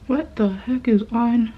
What the heck is on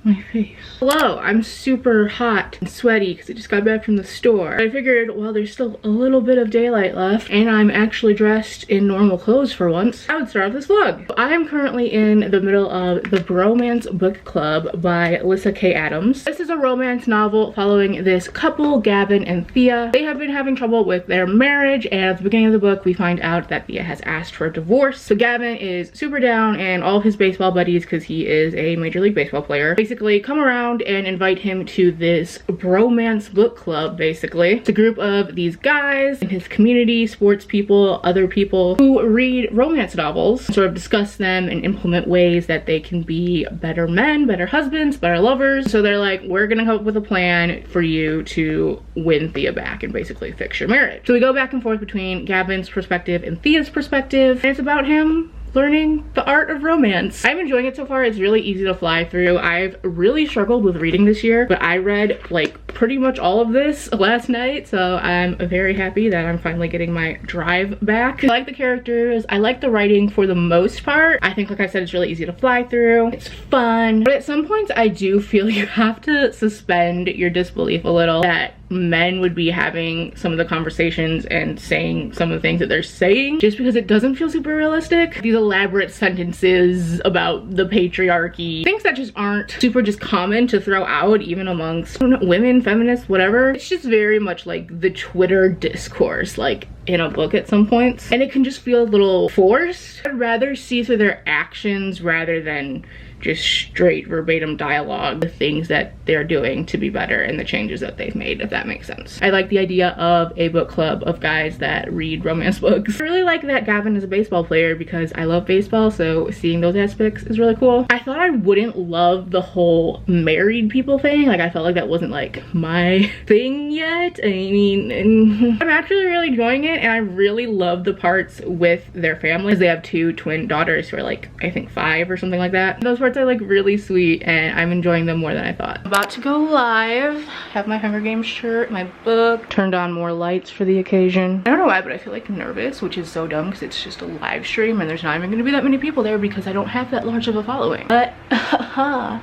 my face? Hello, I'm super hot and sweaty because I just got back from the store. I figured, well, there's still a little bit of daylight left and I'm actually dressed in normal clothes for once. I would start off this vlog. I am currently in the middle of the Bromance Book Club by Lyssa Kay Adams. This is a romance novel following this couple, Gavin and Thea. They have been having trouble with their marriage, and at the beginning of the book we find out that Thea has asked for a divorce. So Gavin is super down, and all of his baseball buddies, because he is a Major League Baseball player, basically come around and invite him to this bromance book club. Basically, it's a group of these guys in his community, sports people, other people who read romance novels, sort of discuss them and implement ways that they can be better men, better husbands, better lovers. So they're like, we're gonna come up with a plan for you to win Thea back and basically fix your marriage. So we go back and forth between Gavin's perspective and Thea's perspective, and it's about him learning the art of romance. I'm enjoying it so far. It's really easy to fly through. I've really struggled with reading this year, but I read like pretty much all of this last night, so I'm very happy that I'm finally getting my drive back. I like the characters. I like the writing for the most part. I think, like I said, it's really easy to fly through. It's fun, but at some points I do feel you have to suspend your disbelief a little that men would be having some of the conversations and saying some of the things that they're saying, just because it doesn't feel super realistic. These elaborate sentences about the patriarchy, things that just aren't super just common to throw out even amongst, I don't know, women, feminists, whatever. It's just very much like the Twitter discourse, like in a book at some points, and it can just feel a little forced. I'd rather see through their actions rather than just straight verbatim dialogue, the things that they're doing to be better and the changes that they've made, if that makes sense. I like the idea of a book club of guys that read romance books. I really like that Gavin is a baseball player because I love baseball, so seeing those aspects is really cool. I thought I wouldn't love the whole married people thing. Like, I felt like that wasn't like my thing yet. I mean, I'm actually really enjoying it, and I really love the parts with their families. They have two twin daughters who are like, I think 5 or something like that. Those parts are like really sweet, and I'm enjoying them more than I thought. About to go live. Have my Hunger Games shirt, my book, turned on more lights for the occasion. I don't know why, but I feel like nervous, which is so dumb because it's just a live stream and there's not even gonna be that many people there because I don't have that large of a following. But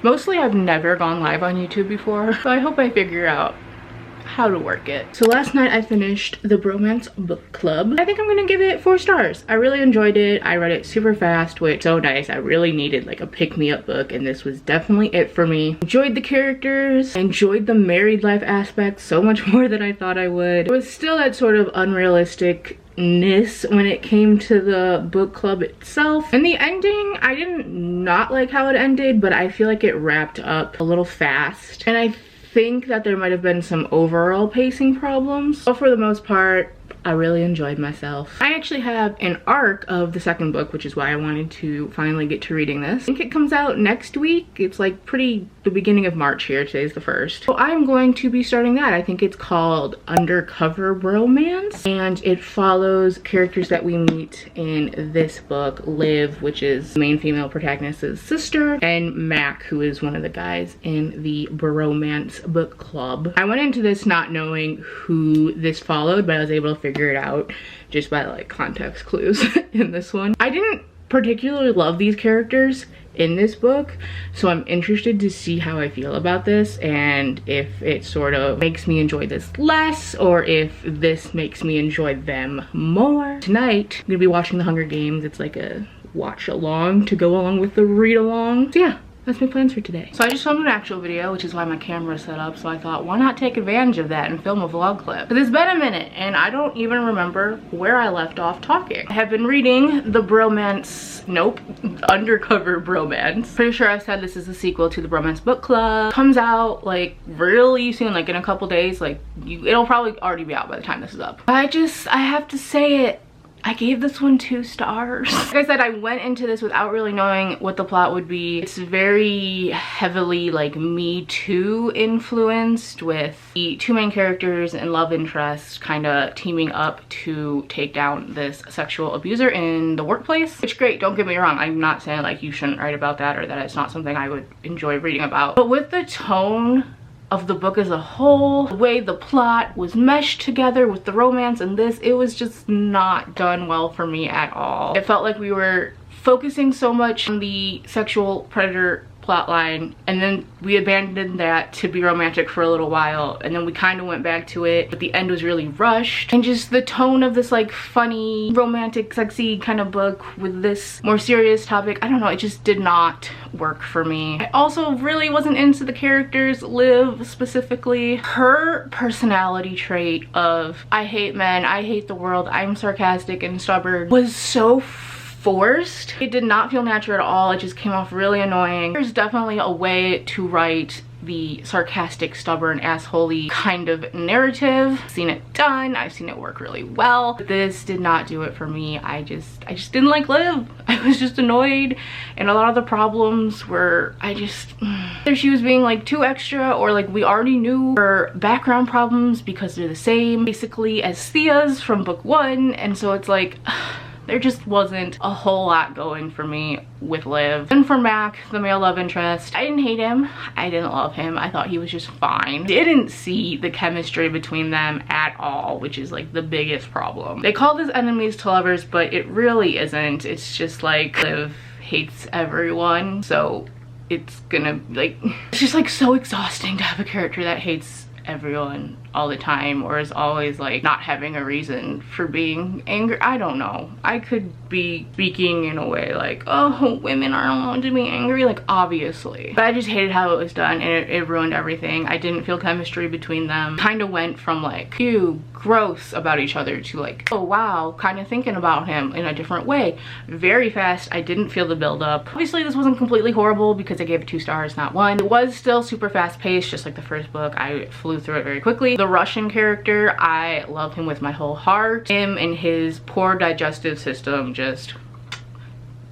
mostly I've never gone live on YouTube before, so I hope I figure out how to work it. So last night I finished the Bromance Book Club. I think I'm gonna give it 4 stars. I really enjoyed it. I read it super fast, which is so nice. I really needed like a pick-me-up book, and this was definitely it for me. Enjoyed the characters, enjoyed the married life aspect so much more than I thought I would. It was still that sort of unrealistic-ness when it came to the book club itself. And the ending, I didn't not like how it ended, but I feel like it wrapped up a little fast. And I think that there might have been some overall pacing problems, but for the most part I really enjoyed myself. I actually have an arc of the second book, which is why I wanted to finally get to reading this. I think it comes out next week. It's like the beginning of March here. Today's the 1st. So I'm going to be starting that. I think it's called Undercover Bromance, and it follows characters that we meet in this book. Liv, which is the main female protagonist's sister, and Mac, who is one of the guys in the Bromance Book Club. I went into this not knowing who this followed, but I was able to figure it out just by like context clues in this one. I didn't particularly love these characters in this book, so I'm interested to see how I feel about this and if it sort of makes me enjoy this less or if this makes me enjoy them more. Tonight I'm gonna be watching the Hunger Games. It's like a watch along to go along with the read along. So yeah, that's my plans for today. So I just filmed an actual video, which is why my camera's set up, so I thought, why not take advantage of that and film a vlog clip? But it's been a minute, and I don't even remember where I left off talking. I have been reading the Undercover Bromance. Pretty sure I said this is a sequel to the Bromance Book Club. Comes out like really soon, like in a couple days. Like it'll probably already be out by the time this is up. I have to say it. I gave this one 2 stars. Like I said, I went into this without really knowing what the plot would be. It's very heavily like Me Too influenced, with the 2 main characters and love interest kind of teaming up to take down this sexual abuser in the workplace. Which, great, don't get me wrong. I'm not saying like you shouldn't write about that or that it's not something I would enjoy reading about. But with the tone of the book as a whole, the way the plot was meshed together with the romance and this, it was just not done well for me at all. It felt like we were focusing so much on the sexual predator plotline, and then we abandoned that to be romantic for a little while, and then we kind of went back to it, but the end was really rushed, and just the tone of this like funny romantic sexy kind of book with this more serious topic, I don't know, it just did not work for me. I also really wasn't into the characters. Liv specifically, her personality trait of I hate men, I hate the world, I'm sarcastic and stubborn was so forced. It did not feel natural at all. It just came off really annoying. There's definitely a way to write the sarcastic, stubborn, assholey kind of narrative. I've seen it done. I've seen it work really well. But this did not do it for me. I just didn't like Liv. I was just annoyed, and a lot of the problems were either she was being like too extra, or like we already knew her background problems because they're the same basically as Thea's from book 1, and so it's like there just wasn't a whole lot going for me with Liv. And for Mac, the male love interest, I didn't hate him. I didn't love him. I thought he was just fine. Didn't see the chemistry between them at all, which is like the biggest problem. They call this enemies to lovers, but it really isn't. It's just like Liv hates everyone, so it's gonna like, it's just like so exhausting to have a character that hates everyone all the time, or is always like not having a reason for being angry. I don't know. I could be speaking in a way like, oh, women aren't allowed to be angry, like obviously. But I just hated how it was done, and it ruined everything. I didn't feel chemistry between them. Kind of went from like, ew, gross about each other to like, oh wow, kind of thinking about him in a different way. Very fast. I didn't feel the build up. Obviously this wasn't completely horrible because I gave it 2 stars, not 1. It was still super fast paced, just like the first book. I flew through it very quickly. The Russian character, I love him with my whole heart. Him and his poor digestive system, just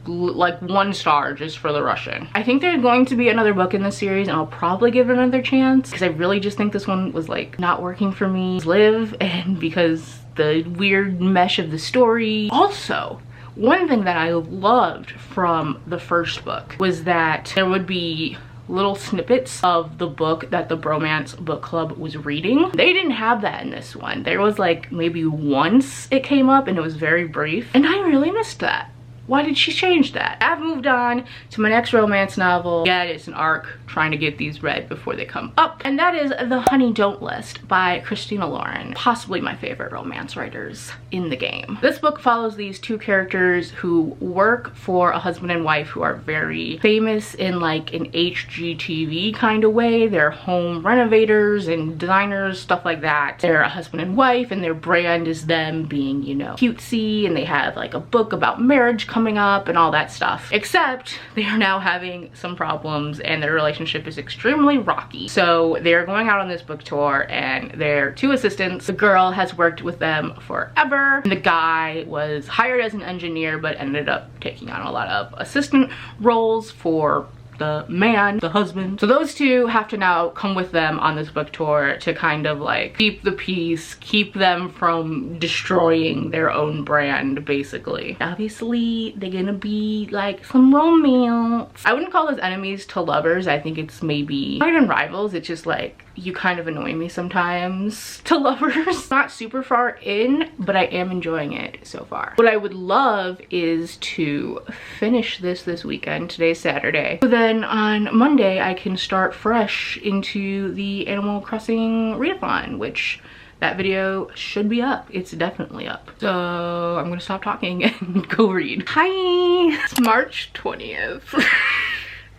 like 1 star just for the Russian. I think there's going to be another book in this series, and I'll probably give it another chance because I really just think this one was like not working for me. Liv, and because the weird mesh of the story. Also, one thing that I loved from the first book was that there would be little snippets of the book that the bromance book club was reading. They didn't have that in this one. There was like maybe once it came up, and it was very brief, and I really missed that. Why did she change that? I've moved on to my next romance novel. Yeah, it's an arc, trying to get these read before they come up. And that is The Honey Don't List by Christina Lauren. Possibly my favorite romance writers in the game. This book follows these 2 characters who work for a husband and wife who are very famous in like an HGTV kind of way. They're home renovators and designers, stuff like that. They're a husband and wife, and their brand is them being, you know, cutesy, and they have like a book about marriage coming up and all that stuff. Except they are now having some problems, and their relationship is extremely rocky. So they're going out on this book tour, and their 2 assistants, the girl has worked with them forever, and the guy was hired as an engineer but ended up taking on a lot of assistant roles for the man, the husband. So those 2 have to now come with them on this book tour to kind of like keep the peace, keep them from destroying their own brand basically. Obviously they're gonna be like some romance. I wouldn't call this enemies to lovers. I think it's maybe not even rivals. It's just like, you kind of annoy me sometimes to lovers. Not super far in, but I am enjoying it so far. What I would love is to finish this weekend. Today's Saturday. So then on Monday I can start fresh into the Animal Crossing readathon, which that video should be up. It's definitely up. So I'm gonna stop talking and go read. Hi! It's March 20th.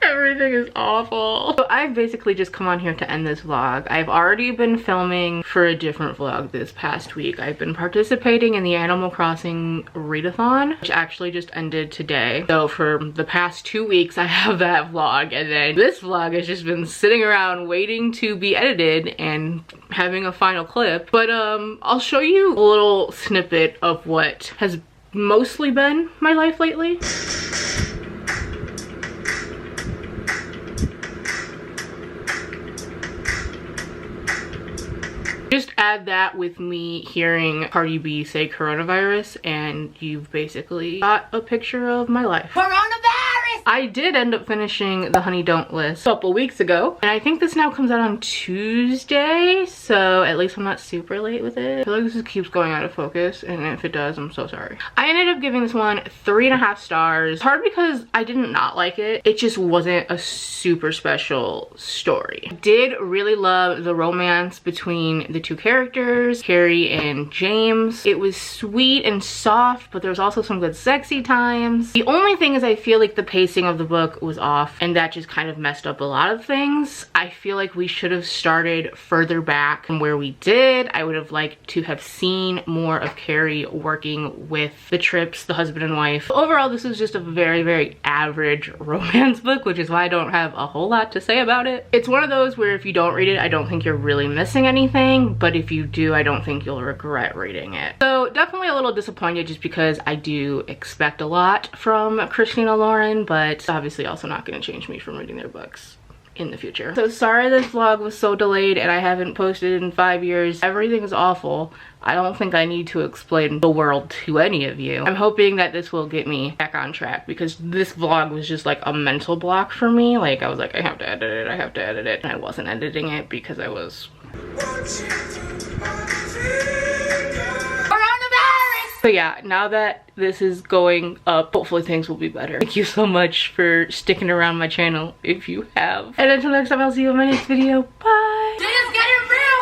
Everything is awful. So I've basically just come on here to end this vlog. I've already been filming for a different vlog this past week. I've been participating in the Animal Crossing readathon, which actually just ended today. So for the past 2 weeks I have that vlog, and then this vlog has just been sitting around waiting to be edited and having a final clip. But I'll show you a little snippet of what has mostly been my life lately. Just add that with me hearing Cardi B say coronavirus, and you've basically got a picture of my life. Coronavirus! I did end up finishing the Honey Don't list a couple weeks ago, and I think this now comes out on Tuesday, so at least I'm not super late with it. I feel like this just keeps going out of focus, and if it does, I'm so sorry. I ended up giving this one 3.5 stars. Hard because I didn't not like it. It just wasn't a super special story. I did really love the romance between the two characters, Carrie and James. It was sweet and soft, but there was also some good sexy times. The only thing is I feel like the pacing of the book was off, and that just kind of messed up a lot of things. I feel like we should have started further back from where we did. I would have liked to have seen more of Carrie working with the Trips, the husband and wife. Overall, this is just a very, very average romance book, which is why I don't have a whole lot to say about it. It's one of those where if you don't read it, I don't think you're really missing anything, but if you do, I don't think you'll regret reading it. So definitely a little disappointed just because I do expect a lot from Christina Lauren, but obviously also not going to change me from reading their books in the future. So sorry this vlog was so delayed and I haven't posted in 5 years. Everything is awful. I don't think I need to explain the world to any of you. I'm hoping that this will get me back on track because this vlog was just like a mental block for me. Like I was like, I have to edit it, I have to edit it. And I wasn't editing it because I was So yeah, now that this is going up, hopefully things will be better. Thank you so much for sticking around my channel if you have. And until next time, I'll see you in my next video. Bye!